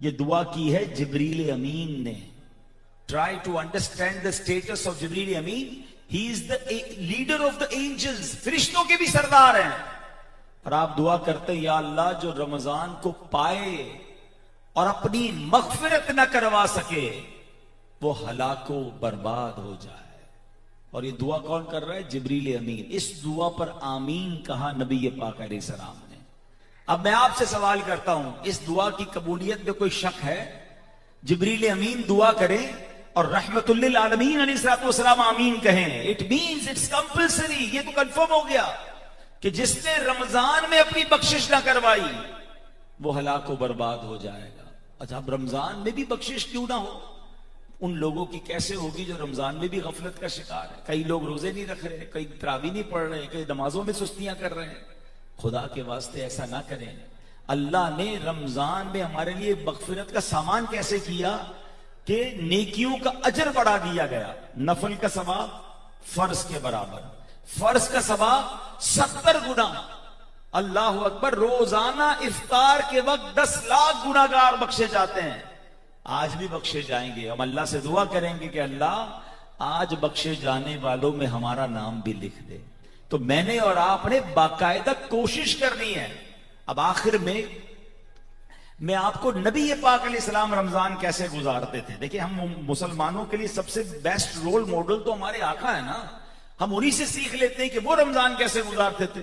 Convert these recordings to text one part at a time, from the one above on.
یہ دعا کی ہے جبریل امین نے. Try to understand the status of Jibril Amin. He is the leader of the angels, فرشتوں کے بھی سردار ہیں. اور آپ دعا کرتے ہیں یا اللہ جو رمضان کو پائے اور اپنی مغفرت نہ کروا سکے وہ ہلاک و برباد ہو جائے. اور یہ دعا کون کر رہا ہے؟ جبریل امین. اس دعا پر آمین کہا نبی پاک علیہ السلام نے. اب میں آپ سے سوال کرتا ہوں, اس دعا کی قبولیت میں کوئی شک ہے؟ جبریل امین دعا کریں اور رحمت للعالمین علیہ السلام آمین کہیں, اٹ مینز اٹس کمپلسری. یہ تو کنفرم ہو گیا کہ جس نے رمضان میں اپنی بخشش نہ کروائی وہ ہلاک و برباد ہو جائے گا. اچھا, اب رمضان میں بھی بخشش کیوں نہ ہو, ان لوگوں کی کیسے ہوگی جو رمضان میں بھی غفلت کا شکار ہے؟ کئی لوگ روزے نہیں رکھ رہے, کئی تراویح نہیں پڑھ رہے, کئی نمازوں میں سستیاں کر رہے ہیں. خدا کے واسطے ایسا نہ کریں. اللہ نے رمضان میں ہمارے لیے مغفرت کا سامان کیسے کیا کہ نیکیوں کا اجر بڑھا دیا گیا. نفل کا ثواب فرض کے برابر, فرض کا ثواب 70 گنا. اللہ اکبر, روزانہ افطار کے وقت 10 لاکھ گناہگار بخشے جاتے ہیں. آج بھی بخشے جائیں گے. ہم اللہ سے دعا کریں گے کہ اللہ آج بخشے جانے والوں میں ہمارا نام بھی لکھ دے. تو میں نے اور آپ نے باقاعدہ کوشش کرنی ہے. اب آخر میں آپ کو نبی پاک علیہ السلام رمضان کیسے گزارتے تھے. دیکھیں, ہم مسلمانوں کے لیے سب سے بیسٹ رول ماڈل تو ہمارے آقا ہے نا. ہم انہی سے سیکھ لیتے ہیں کہ وہ رمضان کیسے گزارتے تھے.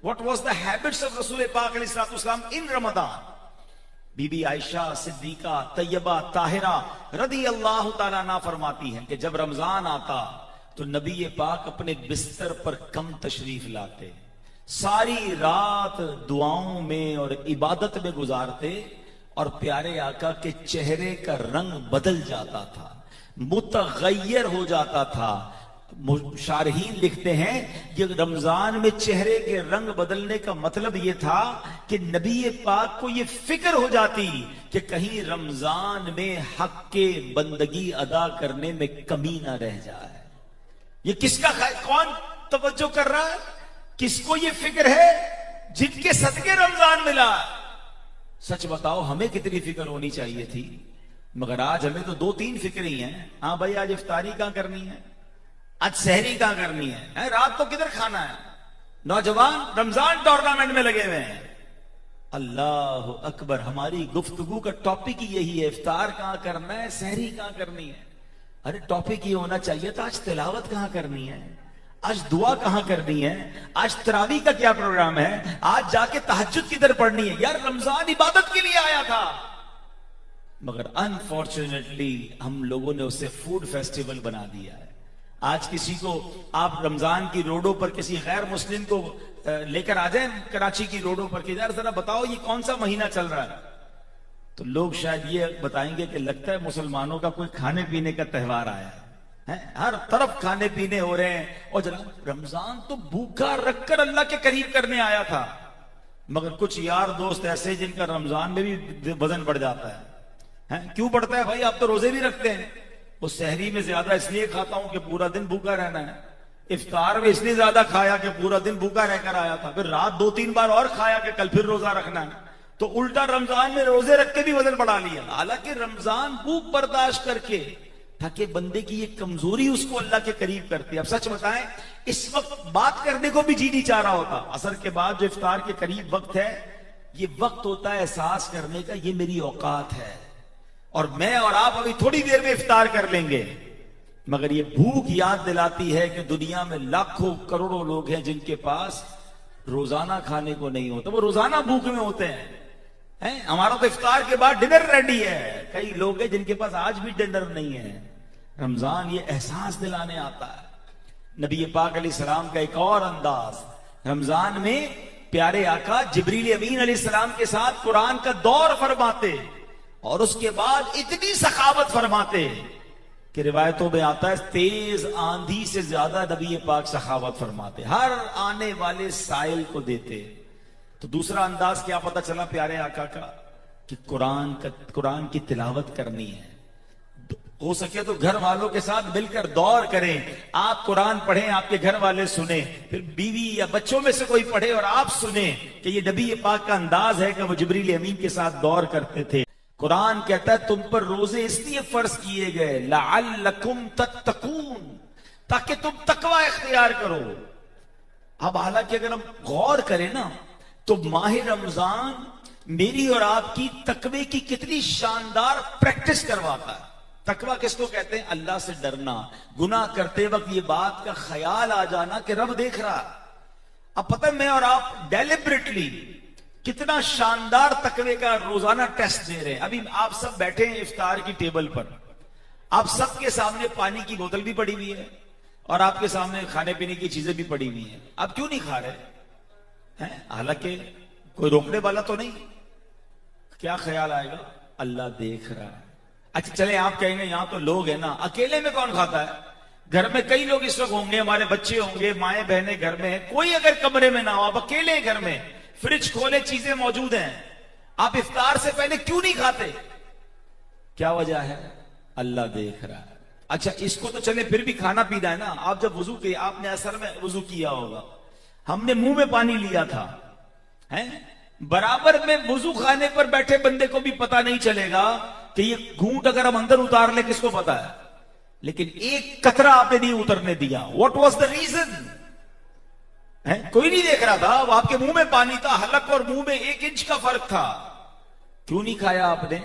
What was the habits of رسول پاک علیہ السلام in رمضان. بی بی عائشہ صدیقہ طیبہ طاہرہ رضی اللہ تعالیٰ عنہ فرماتی ہیں کہ جب رمضان آتا تو نبی پاک اپنے بستر پر کم تشریف لاتے, ساری رات دعاؤں میں اور عبادت میں گزارتے, اور پیارے آقا کے چہرے کا رنگ بدل جاتا تھا, متغیر ہو جاتا تھا. شارحین لکھتے ہیں یہ رمضان میں چہرے کے رنگ بدلنے کا مطلب یہ تھا کہ نبی پاک کو یہ فکر ہو جاتی کہ کہیں رمضان میں حق کے بندگی ادا کرنے میں کمی نہ رہ جائے. یہ کس کا کون توجہ کر رہا ہے؟ کس کو یہ فکر ہے؟ جن کے صدقے رمضان ملا. سچ بتاؤ ہمیں کتنی فکر ہونی چاہیے تھی, مگر آج ہمیں تو 2-3 فکریں ہی ہیں. ہاں بھائی, آج افطاری کہاں کرنی ہے, آج سحری کہاں کرنی ہے, رات کو کدھر کھانا ہے. نوجوان رمضان ٹورنامنٹ میں لگے ہوئے ہیں. اللہ اکبر, ہماری گفتگو کا ٹاپک ہی یہی ہے, افطار کہاں کرنا ہے, سحری کہاں کرنی ہے. ارے ٹاپک یہ ہونا چاہیے تھا آج تلاوت کہاں کرنی ہے, آج دعا کہاں کرنی ہے, آج تراویح کا کیا پروگرام ہے, آج جا کے تہجد کدھر پڑھنی ہے. یار رمضان عبادت کے لیے آیا تھا, مگر انفارچونیٹلی ہم لوگوں نے اسے فوڈ فیسٹیول بنا دیا ہے. آج کسی کو آپ رمضان کی روڈوں پر کسی غیر مسلم کو لے کر آ جائیں کراچی کی روڈوں پر کہ یار ذرا بتاؤ یہ کون سا مہینہ چل رہا ہے, تو لوگ شاید یہ بتائیں گے کہ لگتا ہے مسلمانوں کا کوئی کھانے پینے کا تہوار آیا ہے, ہر طرف کھانے پینے ہو رہے ہیں. اور جناب رمضان تو بھوکا رکھ کر اللہ کے قریب کرنے آیا تھا. مگر کچھ یار دوست ایسے جن کا رمضان میں بھی وزن بڑھ جاتا ہے. کیوں بڑھتا ہے بھائی, آپ تو روزے بھی رکھتے ہیں. وہ سحری میں زیادہ اس لیے کھاتا ہوں کہ پورا دن بھوکا رہنا ہے, افطار میں اس لیے زیادہ کھایا کہ پورا دن بھوکا رہ کر آیا تھا, پھر رات 2-3 بار اور کھایا کہ کل پھر روزہ رکھنا ہے, تو الٹا رمضان میں روزے رکھ کے بھی وزن بڑھا لیا. حالانکہ رمضان بھوک برداشت کر کے تاکہ بندے کی یہ کمزوری اس کو اللہ کے قریب کرتی ہے. اب سچ بتائیں, اس وقت بات کرنے کو بھی جی نہیں چاہ رہا ہوتا. عصر کے بعد جو افطار کے قریب وقت ہے, یہ وقت ہوتا ہے احساس کرنے کا یہ میری اوقات ہے, اور میں اور آپ ابھی تھوڑی دیر میں افطار کر لیں گے. مگر یہ بھوک یاد دلاتی ہے کہ دنیا میں لاکھوں کروڑوں لوگ ہیں جن کے پاس روزانہ کھانے کو نہیں ہوتا, وہ روزانہ بھوک میں ہوتے ہیں. ہمارا تو افطار کے بعد ڈنر ریڈی ہے, کئی لوگ ہیں جن کے پاس آج بھی ڈنر نہیں ہے. رمضان یہ احساس دلانے آتا ہے. نبی پاک علیہ السلام کا ایک اور انداز, رمضان میں پیارے آقا جبریل امین علیہ السلام کے ساتھ قرآن کا دور فرماتے, اور اس کے بعد اتنی سخاوت فرماتے کہ روایتوں میں آتا ہے تیز آندھی سے زیادہ نبی پاک سخاوت فرماتے, ہر آنے والے سائل کو دیتے. تو دوسرا انداز کیا پتہ چلا پیارے آقا کا کہ قرآن کی تلاوت کرنی ہے. ہو سکے تو گھر والوں کے ساتھ مل کر دور کریں, آپ قرآن پڑھیں, آپ کے گھر والے سنیں, پھر بیوی یا بچوں میں سے کوئی پڑھے اور آپ سنیں کہ یہ نبی پاک کا انداز ہے کہ وہ جبریل امین کے ساتھ دور کرتے تھے. قرآن کہتا ہے تم پر روزے اس لیے فرض کیے گئے لعلکم تتقون، تاکہ تم تقوی اختیار کرو۔ اب حالانکہ اگر ہم غور کریں نا تو ماہ رمضان میری اور آپ کی تقوی کی کتنی شاندار پریکٹس کرواتا ہے۔ تقوی کس کو کہتے ہیں؟ اللہ سے ڈرنا، گناہ کرتے وقت یہ بات کا خیال آ جانا کہ رب دیکھ رہا۔ اب پتہ میں اور آپ ڈیلیبریٹلی کتنا شاندار تقوی کا روزانہ ٹیسٹ دے رہے ہیں۔ ابھی آپ سب بیٹھے ہیں افطار کی ٹیبل پر، آپ سب کے سامنے پانی کی بوتل بھی پڑی ہوئی ہے اور آپ کے سامنے کھانے پینے کی چیزیں بھی پڑی ہوئی ہیں، آپ کیوں نہیں کھا رہے ہیں؟ حالانکہ کوئی روکنے والا تو نہیں۔ کیا خیال آئے گا؟ اللہ دیکھ رہا ہے۔ اچھا چلیں آپ کہیں گے یہاں تو لوگ ہیں نا، اکیلے میں کون کھاتا ہے؟ گھر میں کئی لوگ اس وقت ہوں گے، ہمارے بچے ہوں گے، مائیں بہنیں گھر میں ہیں، کوئی اگر کمرے میں نہ ہو، آپ اکیلے ہیں گھر میں، فریج کھولے چیزیں موجود ہیں، آپ افطار سے پہلے کیوں نہیں کھاتے؟ کیا وجہ ہے؟ اللہ دیکھ رہا ہے۔ اچھا اس کو تو چلے پھر بھی کھانا پینا ہے نا، آپ جب وضو کیا، آپ نے اثر میں وضو کیا ہوگا، ہم نے منہ میں پانی لیا تھا، برابر میں وضو خانے پر بیٹھے بندے کو بھی پتا نہیں چلے گا کہ یہ گھونٹ اگر ہم اندر اتار لیں کس کو پتا ہے، لیکن ایک قطرہ آپ نے نہیں اترنے دیا۔ What was the reason? کوئی نہیں دیکھ رہا تھا، آپ کے منہ میں پانی تھا، حلق اور منہ میں 1 انچ کا فرق تھا، کیوں نہیں کھایا آپ نے؟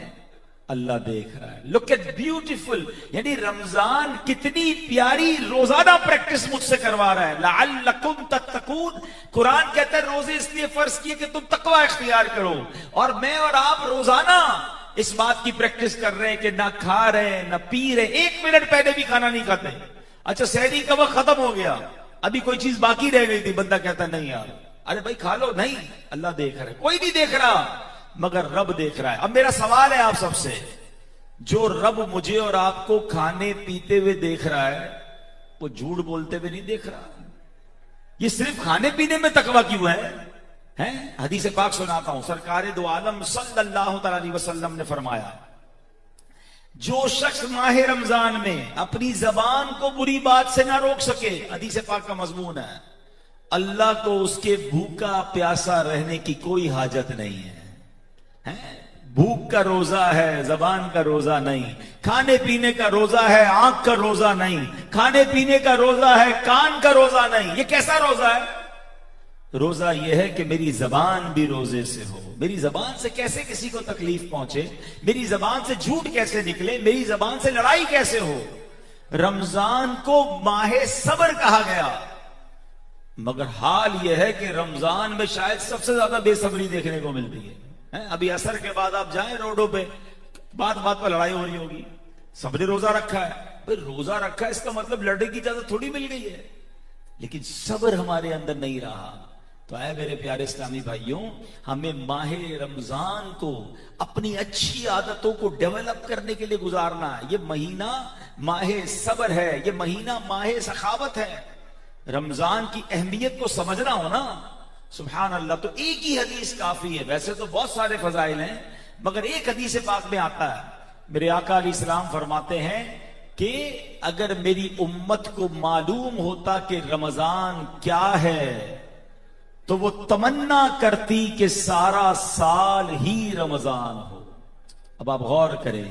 اللہ دیکھ رہا ہے۔ لک ایٹ بیوٹیفل، یعنی رمضان کتنی پیاری روزانہ پریکٹس مجھ سے کروا رہا ہے۔ لعلکم تتقون، قرآن کہتا ہے روزے اس لیے فرض کیے کہ تم تقوی اختیار کرو، اور میں اور آپ روزانہ اس بات کی پریکٹس کر رہے ہیں کہ نہ کھا رہے ہیں نہ پی رہے، 1 منٹ پہلے بھی کھانا نہیں کھاتے۔ اچھا سحری کا وقت ختم ہو گیا، ابھی کوئی چیز باقی رہ گئی تھی، بندہ کہتا نہیں یار، ارے بھائی کھا لو، نہیں اللہ دیکھ رہا ہے۔ کوئی نہیں دیکھ رہا مگر رب دیکھ رہا ہے۔ اب میرا سوال ہے آپ سب سے، جو رب مجھے اور آپ کو کھانے پیتے ہوئے دیکھ رہا ہے وہ جھوٹ بولتے ہوئے نہیں دیکھ رہا؟ یہ صرف کھانے پینے میں تقوی کیوں ہے؟ حدیث پاک سناتا ہوں، سرکار دو عالم صلی اللہ تعالی علیہ وسلم نے فرمایا، جو شخص ماہ رمضان میں اپنی زبان کو بری بات سے نہ روک سکے، حدیث پاک کا مضمون ہے، اللہ کو اس کے بھوکا پیاسا رہنے کی کوئی حاجت نہیں ہے۔ بھوک کا روزہ ہے، زبان کا روزہ نہیں، کھانے پینے کا روزہ ہے، آنکھ کا روزہ نہیں، کھانے پینے کا روزہ ہے، کان کا روزہ نہیں۔ یہ کیسا روزہ ہے؟ روزہ یہ ہے کہ میری زبان بھی روزے سے ہو، میری زبان سے کیسے کسی کو تکلیف پہنچے، میری زبان سے جھوٹ کیسے نکلے، میری زبان سے لڑائی کیسے ہو۔ رمضان کو ماہ صبر کہا گیا، مگر حال یہ ہے کہ رمضان میں شاید سب سے زیادہ بے صبری دیکھنے کو ملتی ہے۔ ابھی عصر کے بعد آپ جائیں روڈوں پہ، بات بات پر لڑائی ہو رہی ہوگی، سب نے روزہ رکھا ہے، پھر روزہ رکھا ہے اس کا مطلب لڑنے کی اجازت تھوڑی مل گئی ہے، لیکن صبر ہمارے اندر نہیں رہا۔ تو اے میرے پیارے اسلامی بھائیوں، ہمیں ماہ رمضان کو اپنی اچھی عادتوں کو ڈیولپ کرنے کے لیے گزارنا ہے۔ یہ مہینہ ماہ صبر ہے، یہ مہینہ ماہ سخاوت ہے۔ رمضان کی اہمیت کو سمجھنا ہو نا، سبحان اللہ، تو ایک ہی حدیث کافی ہے۔ ویسے تو بہت سارے فضائل ہیں، مگر ایک حدیث پاک میں آتا ہے، میرے آقا علیہ السلام فرماتے ہیں کہ اگر میری امت کو معلوم ہوتا کہ رمضان کیا ہے تو وہ تمنا کرتی کہ سارا سال ہی رمضان ہو۔ اب آپ غور کریں،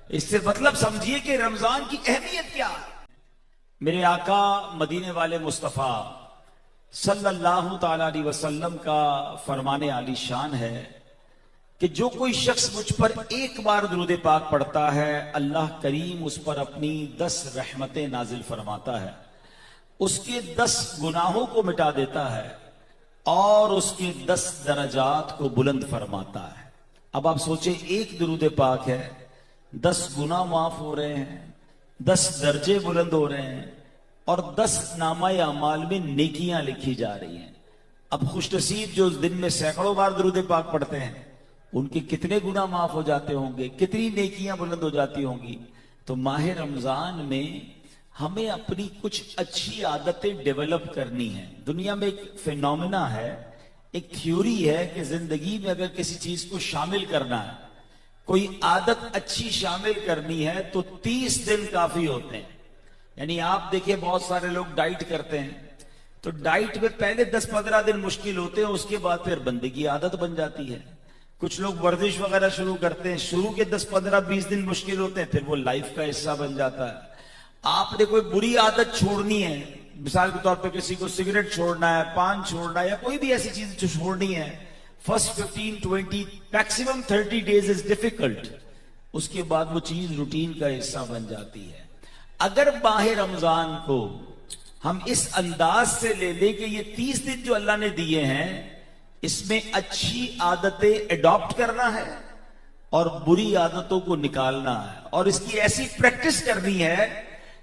اس سے مطلب سمجھیے کہ رمضان کی اہمیت کیا ہے۔ میرے آقا مدینے والے مصطفیٰ صلی اللہ تعالی علیہ وسلم کا فرمان عالی شان ہے کہ جو کوئی شخص مجھ پر ایک بار درود پاک پڑھتا ہے، اللہ کریم اس پر اپنی 10 رحمتیں نازل فرماتا ہے، اس کے 10 گناہوں کو مٹا دیتا ہے اور اس کے 10 درجات کو بلند فرماتا ہے۔ اب آپ سوچیں، ایک درود پاک ہے، 10 گناہ معاف ہو رہے ہیں، 10 درجے بلند ہو رہے ہیں، اور 10 نامہ اعمال میں نیکیاں لکھی جا رہی ہیں۔ اب خوش نصیب جو دن میں سینکڑوں بار درود پاک پڑھتے ہیں، ان کے کتنے گناہ معاف ہو جاتے ہوں گے، کتنی نیکیاں بلند ہو جاتی ہوں گی۔ تو ماہ رمضان میں ہمیں اپنی کچھ اچھی عادتیں ڈیولپ کرنی ہیں۔ دنیا میں ایک فینومینا ہے، ایک تھیوری ہے کہ زندگی میں اگر کسی چیز کو شامل کرنا ہے، کوئی عادت اچھی شامل کرنی ہے تو 30 دن کافی ہوتے ہیں۔ یعنی آپ دیکھیں بہت سارے لوگ ڈائٹ کرتے ہیں، تو ڈائٹ میں پہلے 10-15 دن مشکل ہوتے ہیں، اس کے بعد پھر بندے کی عادت بن جاتی ہے۔ کچھ لوگ ورزش وغیرہ شروع کرتے ہیں، شروع کے 10 15 20 دن مشکل ہوتے ہیں، پھر وہ لائف کا حصہ بن جاتا ہے۔ آپ نے کوئی بری عادت چھوڑنی ہے، مثال کے طور پہ کسی کو سگریٹ چھوڑنا ہے، پان چھوڑنا ہے، یا کوئی بھی ایسی چیز جو چھوڑنی ہے، first 15 20 maximum 30 days is difficult, اس کے بعد وہ چیز روٹین کا حصہ بن جاتی ہے۔ اگر ماہ رمضان کو ہم اس انداز سے لے لیں کہ یہ 30 دن جو اللہ نے دیے ہیں اس میں اچھی عادتیں اڈاپٹ کرنا ہے اور بری عادتوں کو نکالنا ہے، اور اس کی ایسی پریکٹس کرنی ہے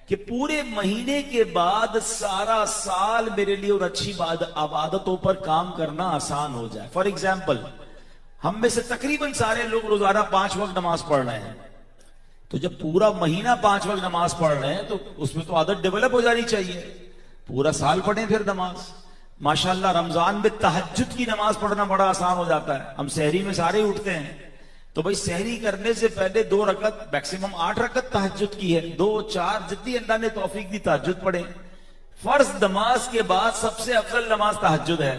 کہ پورے مہینے کے بعد سارا سال میرے لیے اور اچھی عادتوں پر کام کرنا آسان ہو جائے۔ فار ایگزامپل، ہم میں سے تقریباً سارے لوگ روزانہ 5 وقت نماز پڑھ رہے ہیں، تو جب پورا مہینہ 5 وقت نماز پڑھ رہے ہیں تو اس میں تو عادت ڈیولپ ہو جانی چاہیے، پورا سال پڑھیں پھر نماز۔ ماشاءاللہ رمضان میں تہجد کی نماز پڑھنا بڑا آسان ہو جاتا ہے، ہم سحری میں سارے اٹھتے ہیں، تو بھائی سحری کرنے سے پہلے 2 رکعت، میکسیمم 8 رکعت تہجد کی ہے، 2 4 جتنی اللہ نے توفیق دی تہجد پڑھیں۔ فرض نماز کے بعد سب سے افضل نماز تہجد ہے،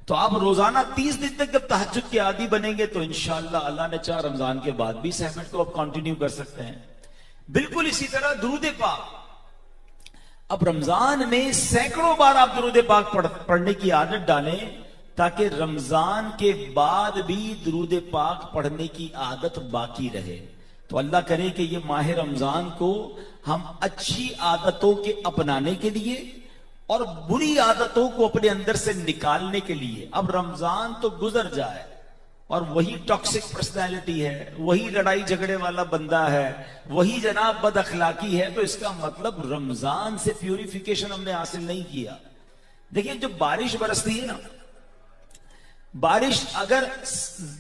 تو آپ روزانہ 30 دن تک جب تہجد کے عادی بنیں گے تو انشاءاللہ اللہ نے چاہ رمضان کے بعد بھی اس ہیبٹ کو آپ کنٹینیو کر سکتے ہیں۔ بالکل اسی طرح درود پاک، اب رمضان میں سینکڑوں بار آپ درود پاک پڑھنے کی عادت ڈالیں تاکہ رمضان کے بعد بھی درود پاک پڑھنے کی عادت باقی رہے۔ تو اللہ کرے کہ یہ ماہ رمضان کو ہم اچھی عادتوں کے اپنانے کے لیے اور بری عادتوں کو اپنے اندر سے نکالنے کے لیے، اب رمضان تو گزر جائے اور وہی ٹاکسک پرسنالٹی ہے، وہی لڑائی جھگڑے والا بندہ ہے، وہی جناب بد اخلاقی ہے، تو اس کا مطلب رمضان سے پیوریفیکیشن ہم نے حاصل نہیں کیا۔ دیکھیں جب بارش برستی ہے نا، بارش اگر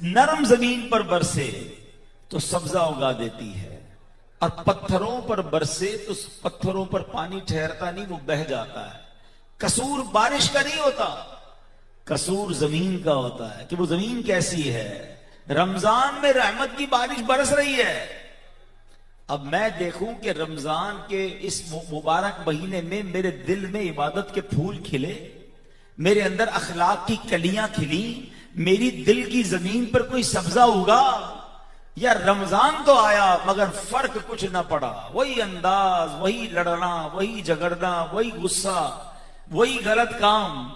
نرم زمین پر برسے تو سبزہ اگا دیتی ہے، اور پتھروں پر برسے تو پتھروں پر پانی ٹھہرتا نہیں، وہ بہہ جاتا ہے۔ قصور بارش کا نہیں ہوتا، قصور زمین کا ہوتا ہے کہ وہ زمین کیسی ہے۔ رمضان میں رحمت کی بارش برس رہی ہے، اب میں دیکھوں کہ رمضان کے اس مبارک مہینے میں میرے دل میں عبادت کے پھول کھلے، میرے اندر اخلاق کی کلیاں کھلی، میری دل کی زمین پر کوئی سبزہ اگا، یا رمضان تو آیا مگر فرق کچھ نہ پڑا، وہی انداز، وہی لڑنا، وہی جھگڑنا، وہی غصہ، وہی غلط کام،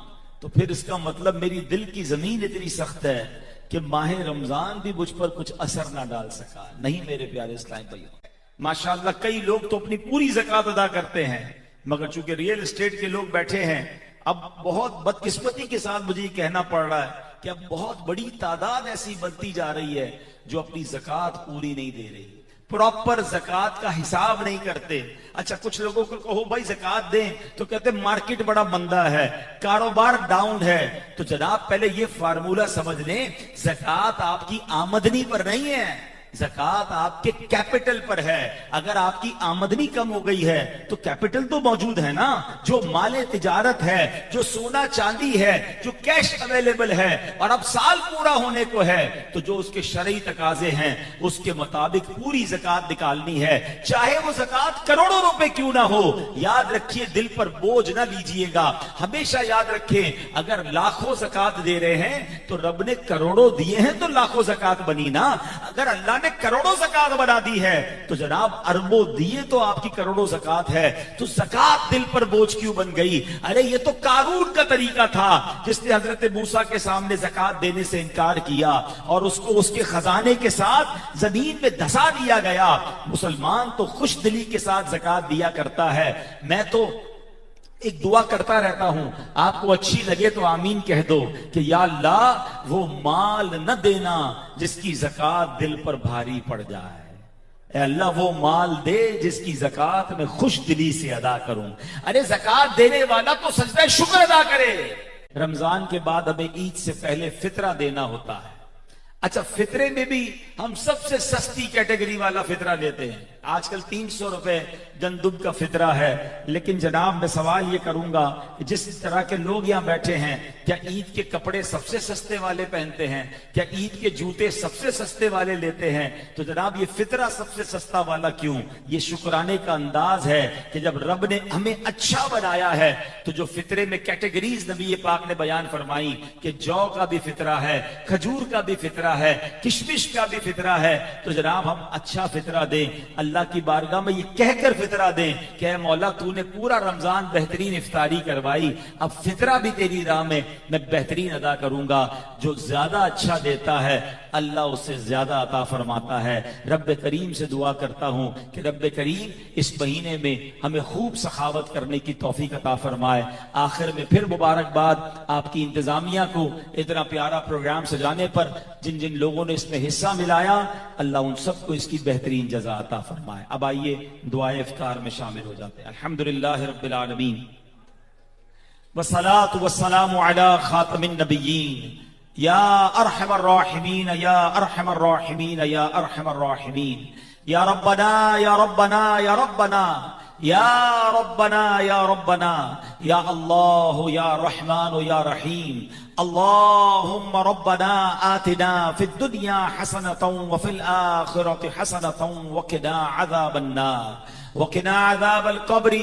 تو پھر اس کا مطلب میری دل کی زمین اتنی سخت ہے کہ ماہ رمضان بھی مجھ پر کچھ اثر نہ ڈال سکا۔ نہیں میرے پیارے اسلام بھائیوں، ماشاءاللہ کئی لوگ تو اپنی پوری زکوٰۃ ادا کرتے ہیں، مگر چونکہ ریئل اسٹیٹ کے لوگ بیٹھے ہیں، اب بہت بدقسمتی کے ساتھ مجھے یہ کہنا پڑ رہا ہے کہ اب بہت بڑی تعداد ایسی بنتی جا رہی ہے جو اپنی زکوٰۃ پوری نہیں دے رہی، پراپر زکوٰۃ کا حساب نہیں کرتے۔ اچھا کچھ لوگوں کو کہو بھائی زکوٰۃ دیں تو کہتے مارکیٹ بڑا مندہ ہے، کاروبار ڈاؤن ہے، تو جناب پہلے یہ فارمولہ سمجھ لیں، زکوٰۃ آپ کی آمدنی پر نہیں ہے، زکوٰۃ آپ کے کیپٹل پر ہے۔ اگر آپ کی آمدنی کم ہو گئی ہے تو کیپٹل تو موجود ہے نا، جو مال تجارت ہے، جو سونا چاندی ہے، جو کیش اویلیبل ہے، اور اب سال پورا ہونے کو ہے تو جو اس کے شرعی تقاضے ہیں اس کے مطابق پوری زکوٰۃ نکالنی ہے، چاہے وہ زکوٰۃ کروڑوں روپے کیوں نہ ہو۔ یاد رکھیے دل پر بوجھ نہ لیجئے گا، ہمیشہ یاد رکھیں اگر لاکھوں زکوٰۃ دے رہے ہیں تو رب نے کروڑوں دیے ہیں تو لاکھوں زکوٰۃ بنی نا، اگر اللہ نے کروڑوں زکوٰۃ بنا دی ہے تو جناب اربوں دیے تو آپ کی کروڑوں زکوٰۃ ہے، تو زکوٰۃ دل پر بوجھ کیوں بن گئی؟ ارے یہ تو قارون کا طریقہ تھا جس نے حضرت موسیٰ کے سامنے زکوٰۃ دینے سے انکار کیا اور اس کو اس کے خزانے کے ساتھ زمین میں دھسا دیا گیا۔ مسلمان تو خوش دلی کے ساتھ زکوٰۃ دیا کرتا ہے۔ میں تو ایک دعا کرتا رہتا ہوں، آپ کو اچھی لگے تو آمین کہہ دو کہ یا اللہ وہ مال نہ دینا جس کی زکوٰۃ دل پر بھاری پڑ جائے، اے اللہ وہ مال دے جس کی زکوٰۃ میں خوش دلی سے ادا کروں۔ ارے زکوٰۃ دینے والا تو سجدہ شکر ادا کرے۔ رمضان کے بعد ہمیں عید سے پہلے فطرہ دینا ہوتا ہے۔ اچھا فطرے میں بھی ہم سب سے سستی کیٹیگری والا فطرہ لیتے ہیں، آج کل 300 روپے گندم کا فطرہ ہے، لیکن جناب میں سوال یہ کروں گا کہ جس طرح کے لوگ یہاں بیٹھے ہیں، کیا عید کے کپڑے سب سے سستے والے پہنتے ہیں؟ کیا عید کے جوتے سب سے سستے والے لیتے ہیں؟ تو جناب یہ فطرہ سب سے سستا والا کیوں؟ یہ شکرانے کا انداز ہے کہ جب رب نے ہمیں اچھا بنایا ہے تو جو فطرے میں کیٹیگریز نبی پاک نے بیان فرمائی کہ جو کا بھی فطرہ ہے، کھجور کا بھی فطرہ ہے، کشمش کا بھی فطرہ ہے، تو جناب ہم اچھا فطرہ دیں، اللہ کی بارگاہ میں یہ کہہ کر فطرہ دیں کہ اے مولا تو نے پورا رمضان بہترین افطاری کروائی، اب فطرہ بھی تیری راہ میں بہترین ادا کروں گا۔ جو زیادہ اچھا دیتا ہے اللہ اس سے زیادہ عطا فرماتا ہے۔ رب کریم سے دعا کرتا ہوں کہ رب کریم اس مہینے میں ہمیں خوب سخاوت کرنے کی توفیق عطا فرمائے۔ آخر میں پھر مبارکباد آپ کی انتظامیہ کو اتنا پیارا پروگرام سجانے پر، جن جن لوگوں نے اس میں حصہ ملایا، اللہ ان سب کو اس کی بہترین جزا عطا فرمائے۔ اب آئیے دعائے افطار میں شامل ہو جاتے ہیں۔ الحمدللہ رب العالمین والصلاة والسلام على خاتم النبیین یا ارحم الراحمین یا ارحم الراحمین یا ارحم الراحمین یا ربنا یا ربنا یا ربنا یا ربنا یا ربنا یا اللہ یا رحمان یا رحیم اللهم ربنا آتنا في الدنيا حسنة وفي الآخرة حسنة وقنا عذاب النار وقنا عذاب القبر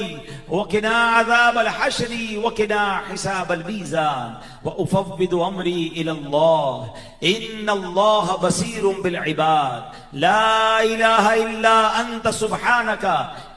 وقنا عذاب الحشر وقنا حساب الميزان وأفوض أمري إلى الله إن الله بصير بالعباد لا إله إلا أنت سبحانك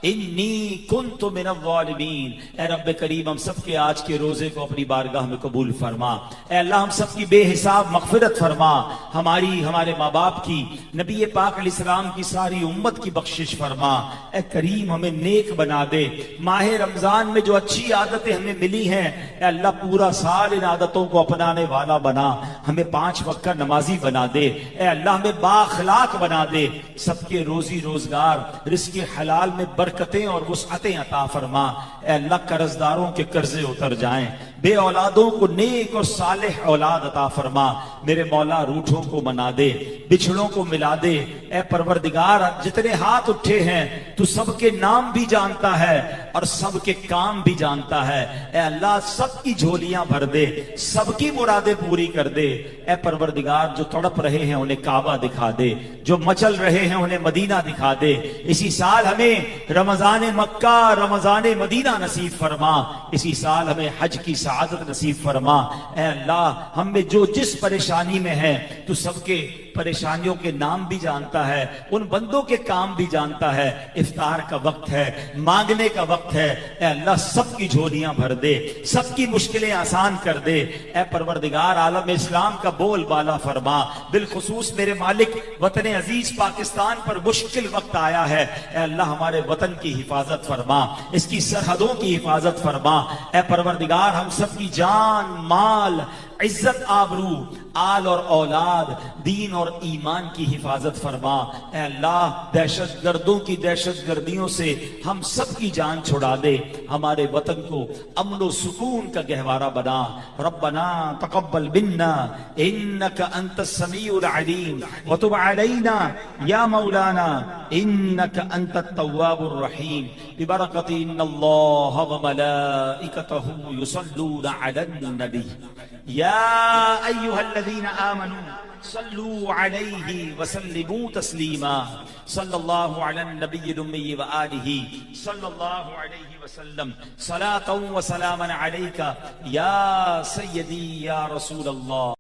إني كنت من الظالمين۔ اے رب کریم ہم سب کے آج کے روزے کو اپنی بارگاہ میں قبول فرما۔ اے اللہ ہم سب کی بے حساب مغفرت فرما، ہماری ہمارے ماں باپ کی، نبی پاک علیہ السلام کی ساری امت کی بخشش فرما۔ اے کریم ہمیں نیک بنا دے، ماہ رمضان میں جو اچھی عادتیں ہمیں ملی ہیں اے اللہ پورا سال ان عادتوں کو اپنانے والا بنا، ہمیں 5 وقت کا نمازی بنا دے، اے اللہ ہمیں بااخلاق بنا دے، سب کے روزی روزگار رزق حلال میں برکتیں اور وسعتیں عطا فرما۔ اے اللہ قرض داروں کے قرضے اتر جائیں، بے اولادوں کو نیک اور صالح اولاد عطا فرما۔ میرے مولا روٹھوں کو منا دے، بچھڑوں کو ملا دے۔ اے پروردگار جتنے ہاتھ اٹھے ہیں تو سب کے نام بھی جانتا ہے اور سب کے کام بھی جانتا ہے۔ اے اللہ سب کی جھولیاں بھر دے، سب کی مرادیں پوری کر دے۔ اے پروردگار جو تڑپ رہے ہیں انہیں کعبہ دکھا دے، جو مچل رہے ہیں انہیں مدینہ دکھا دے۔ اسی سال ہمیں رمضان مکہ رمضان مدینہ نصیب فرما، اسی سال ہمیں حج کی سعادت نصیب فرما۔ اے اللہ ہم میں جو جس پریشانی میں ہے تو سب کے پریشانیوں کے نام بھی جانتا ہے، ان بندوں کے کام بھی جانتا ہے۔ افطار کا وقت ہے، مانگنے کا وقت ہے، اے اللہ سب کی جھولیاں بھر دے، سب کی مشکلیں آسان کر دے۔ اے پروردگار عالم اسلام کا بول بالا فرما، بالخصوص میرے مالک وطن عزیز پاکستان پر مشکل وقت آیا ہے، اے اللہ ہمارے وطن کی حفاظت فرما، اس کی سرحدوں کی حفاظت فرما۔ اے پروردگار ہم سب کی جان، مال، عزت، آبرو، آل اور اولاد، دین اور ایمان کی حفاظت فرما۔ اے اللہ دہشت گردوں کی دہشت گردیوں سے ہم سب کی جان چھڑا دے، ہمارے وطن کو امن و سکون کا گہوارہ بنا۔ ربنا تقبل منا انک انت السمیع العلیم وتب علینا یا مولانا انک انت التواب الرحیم ببرکۃ ان اللہ وملائکتہ یصلون علی النبی یا ایھا الذین آمنوا صلوا علیہ وسلموا تسلیما صلی اللہ علی النبی الامی وآلہ صلی اللہ علیہ وسلم صلاۃ و سلاما علیک یا سیدی یا رسول اللہ۔